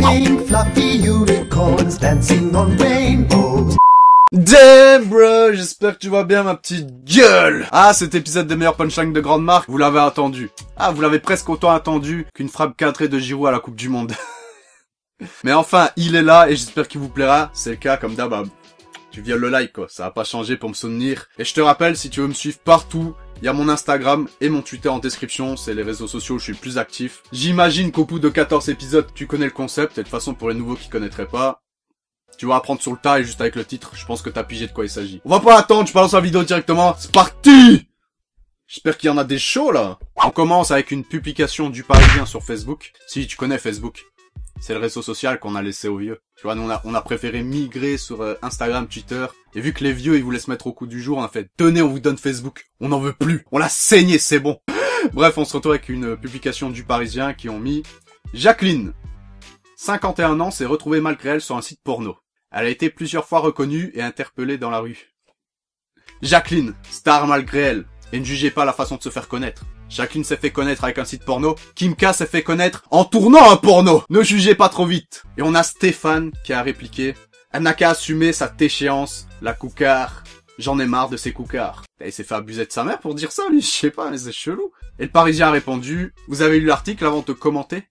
Pink fluffy unicorns dancing on rainbows. Damn bro, j'espère que tu vas bien ma petite gueule. Ah, cet épisode des meilleurs punchlines de grande marque, vous l'avez attendu. Ah, vous l'avez presque autant attendu qu'une frappe cadrée de Giroud à la Coupe du Monde. Mais enfin, il est là et j'espère qu'il vous plaira. C'est le cas comme d'hab. Tu violes le like quoi, ça va pas changer pour me soutenir. Et je te rappelle, si tu veux me suivre partout, il y a mon Instagram et mon Twitter en description, c'est les réseaux sociaux où je suis le plus actif. J'imagine qu'au bout de 14 épisodes, tu connais le concept, et de toute façon pour les nouveaux qui connaîtraient pas, tu vas apprendre sur le tas et juste avec le titre, je pense que t'as pigé de quoi il s'agit. On va pas attendre, je balance la vidéo directement, c'est parti! J'espère qu'il y en a des chauds là. On commence avec une publication du Parisien sur Facebook. Si tu connais Facebook, c'est le réseau social qu'on a laissé aux vieux. Tu vois, nous on a préféré migrer sur Instagram, Twitter. Et vu que les vieux ils voulaient se mettre au coup du jour, on a fait tenez, on vous donne Facebook. On n'en veut plus. On l'a saigné, c'est bon. Bref, on se retrouve avec une publication du Parisien qui ont mis Jacqueline, 51 ans, s'est retrouvée malgré elle sur un site porno. Elle a été plusieurs fois reconnue et interpellée dans la rue. Jacqueline, star malgré elle, et ne jugez pas la façon de se faire connaître. Jacqueline s'est fait connaître avec un site porno, Kim K s'est fait connaître en tournant un porno. Ne jugez pas trop vite. Et on a Stéphane qui a répliqué, elle n'a qu'à assumer sa déchéance, la coucard. J'en ai marre de ces coucards. Il s'est fait abuser de sa mère pour dire ça, lui, je sais pas, mais c'est chelou. Et le Parisien a répondu, vous avez lu l'article avant de commenter?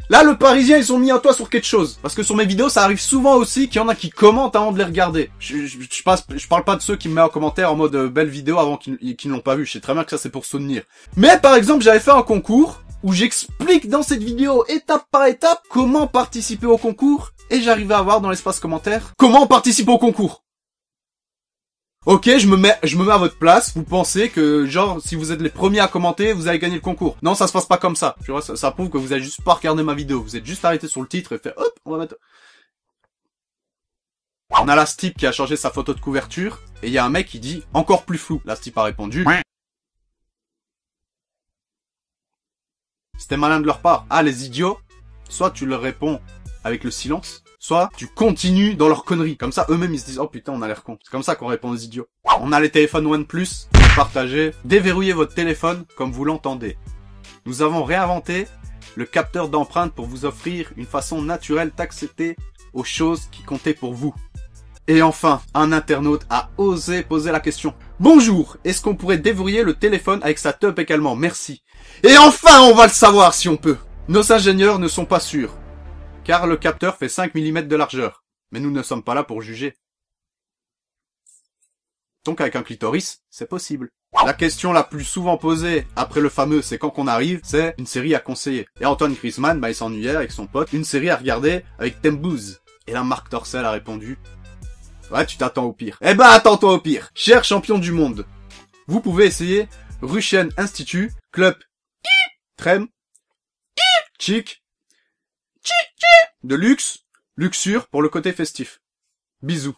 Là, le Parisien, ils ont mis un toit sur quelque chose. Parce que sur mes vidéos, ça arrive souvent aussi qu'il y en a qui commentent avant de les regarder. Je parle pas de ceux qui me mettent en commentaire en mode belle vidéo avant qu'ils ne l'ont pas vu. Je sais très bien que ça, c'est pour soutenir. Mais, par exemple, j'avais fait un concours où j'explique dans cette vidéo, étape par étape, comment participer au concours. Et j'arrivais à voir dans l'espace commentaire, comment participer au concours. Ok, je me mets à votre place, vous pensez que, genre, si vous êtes les premiers à commenter, vous allez gagner le concours. Non, ça se passe pas comme ça. Tu vois, ça prouve que vous avez juste pas regardé ma vidéo. Vous êtes juste arrêté sur le titre et fait, hop, on va mettre... On a la Stip qui a changé sa photo de couverture, et il y a un mec qui dit, encore plus flou. La Stip a répondu, c'était malin de leur part. Ah, les idiots, soit tu leur réponds avec le silence, soit tu continues dans leur connerie. Comme ça, eux-mêmes, ils se disent, oh putain, on a l'air con. C'est comme ça qu'on répond aux idiots. On a les téléphones OnePlus, partagés. Déverrouillez votre téléphone comme vous l'entendez. Nous avons réinventé le capteur d'empreinte pour vous offrir une façon naturelle d'accéder aux choses qui comptaient pour vous. Et enfin, un internaute a osé poser la question. Bonjour, est-ce qu'on pourrait déverrouiller le téléphone avec sa teub également? Merci. Et enfin, on va le savoir si on peut. Nos ingénieurs ne sont pas sûrs, car le capteur fait 5 mm de largeur. Mais nous ne sommes pas là pour juger. Donc avec un clitoris, c'est possible. La question la plus souvent posée après le fameux c'est quand qu'on arrive, c'est une série à conseiller. Et Antoine Griezmann, il s'ennuyait avec son pote, une série à regarder avec Tembouz. Et là Marc Dorcel a répondu, ouais, tu t'attends au pire. Eh ben, attends-toi au pire. Cher champion du monde, vous pouvez essayer Russian Institute, Club Trem, Chic, de luxe, luxure pour le côté festif. Bisous.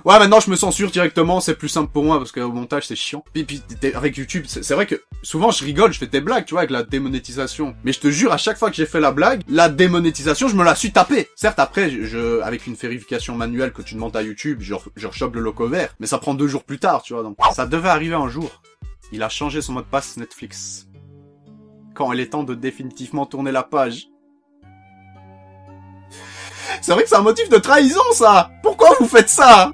Ouais, maintenant je me censure directement, c'est plus simple pour moi parce qu'au montage c'est chiant. Puis avec YouTube, c'est vrai que souvent je rigole, je fais des blagues, tu vois, avec la démonétisation. Mais je te jure, à chaque fois que j'ai fait la blague, la démonétisation, je me la suis tapée. Certes, après, avec une vérification manuelle que tu demandes à YouTube, je rechoppe le logo vert. Mais ça prend 2 jours plus tard, tu vois, donc. Ça devait arriver un jour. Il a changé son mot de passe Netflix. Quand il est temps de définitivement tourner la page. C'est vrai que c'est un motif de trahison, ça! Pourquoi vous faites ça?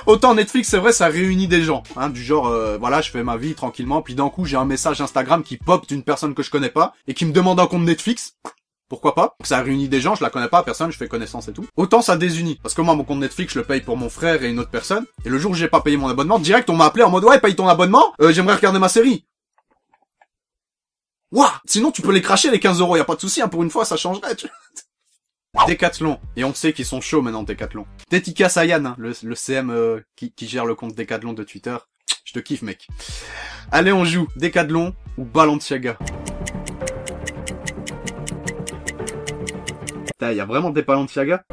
Autant Netflix, c'est vrai, ça réunit des gens, hein, du genre, voilà, je fais ma vie tranquillement, puis d'un coup, j'ai un message Instagram qui pop d'une personne que je connais pas, et qui me demande un compte Netflix. Pourquoi pas? Ça réunit des gens, je la connais pas, personne, je fais connaissance et tout. Autant ça désunit. Parce que moi, mon compte Netflix, je le paye pour mon frère et une autre personne, et le jour où j'ai pas payé mon abonnement, direct, on m'a appelé en mode, ouais, paye ton abonnement, j'aimerais regarder ma série. Ouah! Sinon, tu peux les cracher, les 15 €, y a pas de souci, hein, pour une fois, ça changerait, tu... Decathlon. Et on sait qu'ils sont chauds maintenant, Decathlon. Dédicace à Yann, hein, le CM qui gère le compte Decathlon de Twitter. Je te kiffe, mec. Allez, on joue Decathlon ou Balenciaga. Putain, y a vraiment des Balenciaga?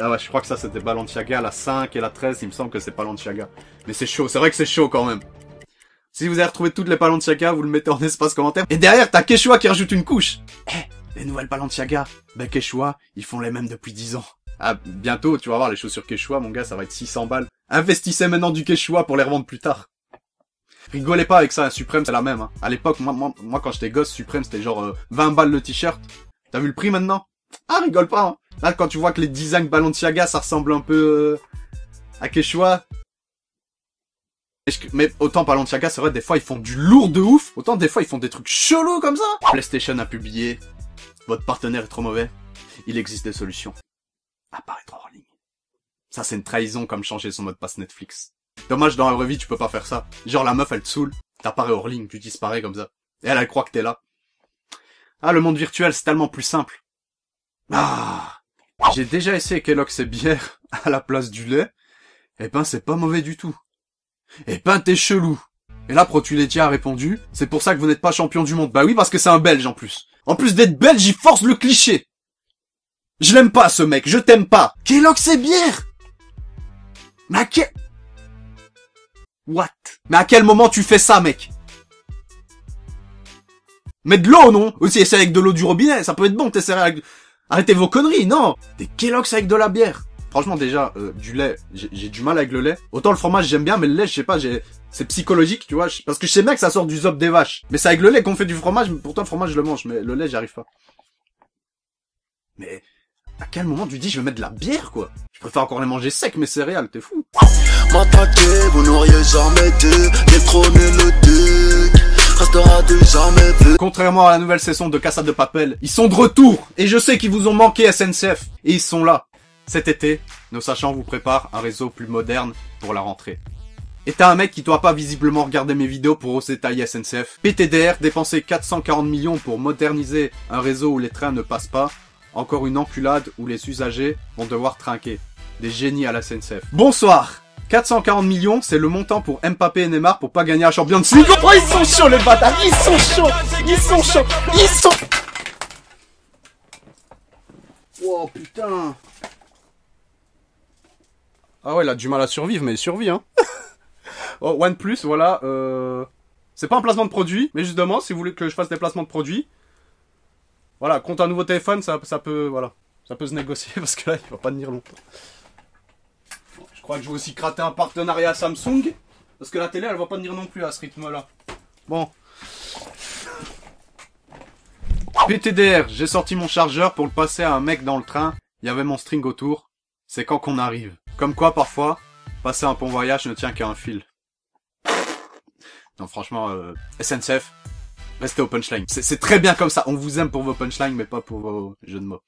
Ah ouais, je crois que ça c'était Balenciaga, la 5 et la 13, il me semble que c'est Balenciaga. Mais c'est chaud, c'est vrai que c'est chaud quand même. Si vous avez retrouvé toutes les Balenciaga, vous le mettez en espace commentaire. Et derrière, t'as Quechua qui rajoute une couche. Les nouvelles Balenciaga, ben Quechua, ils font les mêmes depuis 10 ans. Ah, bientôt, tu vas voir les chaussures Quechua, mon gars, ça va être 600 balles. Investissez maintenant du Quechua pour les revendre plus tard. Rigolez pas avec ça, Suprême c'est la même. Hein. À l'époque, moi quand j'étais gosse, Suprême c'était genre 20 balles le t-shirt. T'as vu le prix maintenant? Ah, rigole pas. Hein. Là, quand tu vois que les designs Balenciaga, ça ressemble un peu à Quechua. Mais autant Balenciaga, c'est vrai, des fois ils font du lourd de ouf. Autant des fois ils font des trucs chelous comme ça. PlayStation a publié. Votre partenaire est trop mauvais. Il existe des solutions. Apparaître hors ligne. Ça c'est une trahison comme changer son mot de passe Netflix. Dommage, dans la vraie vie tu peux pas faire ça. Genre la meuf elle te saoule. T'apparais hors ligne, tu disparais comme ça. Et elle croit que t'es là. Ah, le monde virtuel c'est tellement plus simple. Ah, j'ai déjà essayé Kellogg's et bière à la place du lait. Eh ben, c'est pas mauvais du tout. Eh ben, t'es chelou. Et là, Protuletier a répondu, c'est pour ça que vous n'êtes pas champion du monde. Bah oui, parce que c'est un Belge en plus. En plus d'être Belge, il force le cliché. Je l'aime pas, ce mec, je t'aime pas. Kellogg's et bière. Mais What? Mais à quel moment tu fais ça, mec? Mais de l'eau, non? Aussi, essayer avec de l'eau du robinet, ça peut être bon, t'essaierais avec... Arrêtez vos conneries, non! Des Kellogg's avec de la bière. Franchement, déjà, du lait, j'ai du mal avec le lait. Autant le fromage, j'aime bien, mais le lait, je sais pas, c'est psychologique, tu vois. Parce que je sais bien que ça sort du zop des vaches. Mais c'est avec le lait qu'on fait du fromage, mais pourtant le fromage, je le mange, mais le lait, j'y arrive pas. Mais, à quel moment tu dis, je vais mettre de la bière, quoi? Je préfère encore les manger secs, mes céréales, t'es fou. M'attaquer, vous n'auriez jamais dû détrôner le duc. Restera du jamais vu. Contrairement à la nouvelle saison de Casa de Papel, ils sont de retour. Et je sais qu'ils vous ont manqué, SNCF. Et ils sont là. Cet été, nos sachants vous préparent un réseau plus moderne pour la rentrée. Et t'as un mec qui doit pas visiblement regarder mes vidéos pour oser tailler SNCF. PTDR, dépenser 440 millions pour moderniser un réseau où les trains ne passent pas. Encore une enculade où les usagers vont devoir trinquer. Des génies à la SNCF. Bonsoir. 440 millions, c'est le montant pour Mbappé et Neymar pour pas gagner la Champions League. Oh, ils sont chauds les bâtards, ils sont chauds, ils sont chauds, ils sont... Oh putain. Ah ouais, il a du mal à survivre, mais il survit, hein. Oh, OnePlus, voilà, c'est pas un placement de produit, mais justement, si vous voulez que je fasse des placements de produits, voilà, contre un nouveau téléphone, ça peut, voilà, ça peut se négocier, parce que là, il va pas tenir longtemps. Je crois que je vais aussi gratter un partenariat Samsung, parce que la télé, elle va pas tenir non plus à ce rythme-là. Bon. PTDR, j'ai sorti mon chargeur pour le passer à un mec dans le train, il y avait mon string autour, c'est quand qu'on arrive. Comme quoi, parfois, passer un bon voyage ne tient qu'à un fil. Non, franchement, SNCF, restez au punchline. C'est très bien comme ça, on vous aime pour vos punchlines, mais pas pour vos jeux de mots.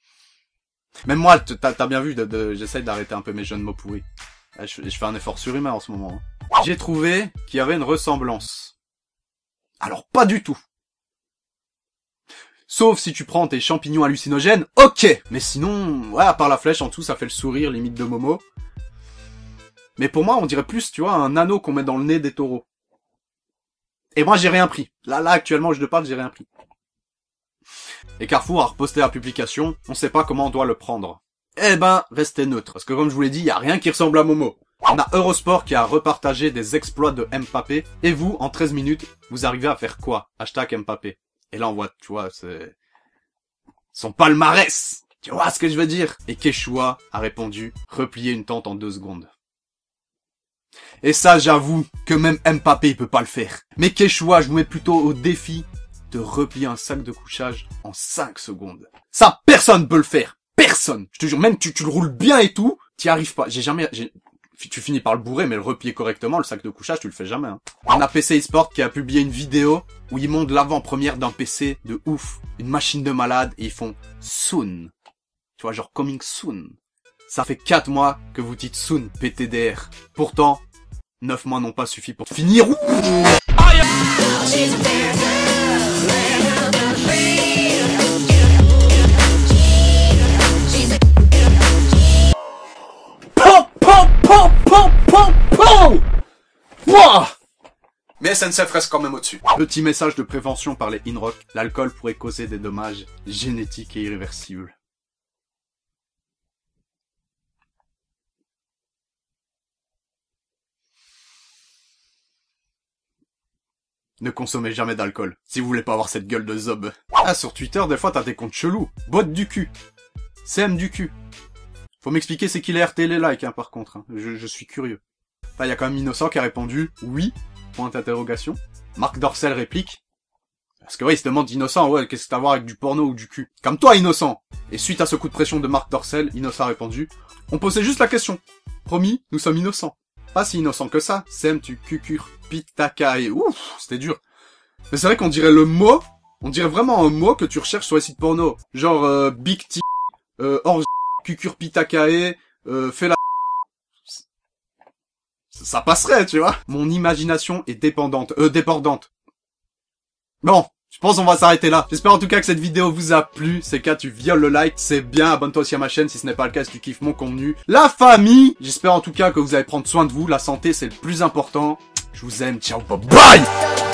Même moi, t'as bien vu, j'essaye d'arrêter un peu mes jeux de mots pourris. Je fais un effort surhumain en ce moment. Hein. J'ai trouvé qu'il y avait une ressemblance. Alors, pas du tout. Sauf si tu prends tes champignons hallucinogènes, ok. Mais sinon, ouais, à part la flèche en dessous, ça fait le sourire limite de Momo. Mais pour moi, on dirait plus, tu vois, un anneau qu'on met dans le nez des taureaux. Et moi, j'ai rien pris. Là, actuellement, où je te parle, j'ai rien pris. Et Carrefour a reposté la publication, on sait pas comment on doit le prendre. Eh ben, restez neutre. Parce que comme je vous l'ai dit, y a rien qui ressemble à Momo. On a Eurosport qui a repartagé des exploits de Mbappé. Et vous, en 13 minutes, vous arrivez à faire quoi? Hashtag Mbappé. Et là, on voit, tu vois, c'est... son palmarès. Tu vois ce que je veux dire? Et Quechua a répondu, replier une tente en 2 secondes. Et ça, j'avoue que même Mbappé, il peut pas le faire. Mais Quechua, je vous mets plutôt au défi de replier un sac de couchage en 5 secondes. Ça, personne peut le faire. Personne. Je te jure, même tu le roules bien et tout, t'y arrives pas. Tu finis par le bourrer, mais le replier correctement, le sac de couchage, tu le fais jamais. Hein. On a PC eSport qui a publié une vidéo où ils montrent l'avant-première d'un PC de ouf. Une machine de malade, et ils font soon. Tu vois, genre coming soon. Ça fait 4 mois que vous dites soon, PTDR. Pourtant, 9 mois n'ont pas suffi pour finir. Mais SNCF reste quand même au-dessus. Petit message de prévention par les Inrock, l'alcool pourrait causer des dommages génétiques et irréversibles. Ne consommez jamais d'alcool, si vous voulez pas avoir cette gueule de zob. Ah, sur Twitter, des fois t'as des comptes chelous. Boîte du cul. CM du cul. Faut m'expliquer c'est qui les RT et les likes, hein, par contre. Hein. Je suis curieux. Là, y a quand même Innocent qui a répondu, oui, point d'interrogation. Marc Dorcel réplique. Parce que oui, il se demande Innocent, ouais, qu'est-ce que t'as à voir avec du porno ou du cul? Comme toi, Innocent! Et suite à ce coup de pression de Marc Dorcel, Innocent a répondu. On posait juste la question. Promis, nous sommes innocents. Pas si innocent que ça. Sem tu cucur pitakae. Ouf, c'était dur. Mais c'est vrai qu'on dirait le mot, on dirait vraiment un mot que tu recherches sur les sites porno. Genre, big T, orge, cucur pitakae, fais la... Ça passerait, tu vois. Mon imagination est dépendante. Bon, je pense qu'on va s'arrêter là. J'espère en tout cas que cette vidéo vous a plu. C'est le cas, tu violes le like, c'est bien. Abonne-toi aussi à ma chaîne si ce n'est pas le cas, si tu kiffes mon contenu. La famille. J'espère en tout cas que vous allez prendre soin de vous. La santé, c'est le plus important. Je vous aime. Ciao, bye bye.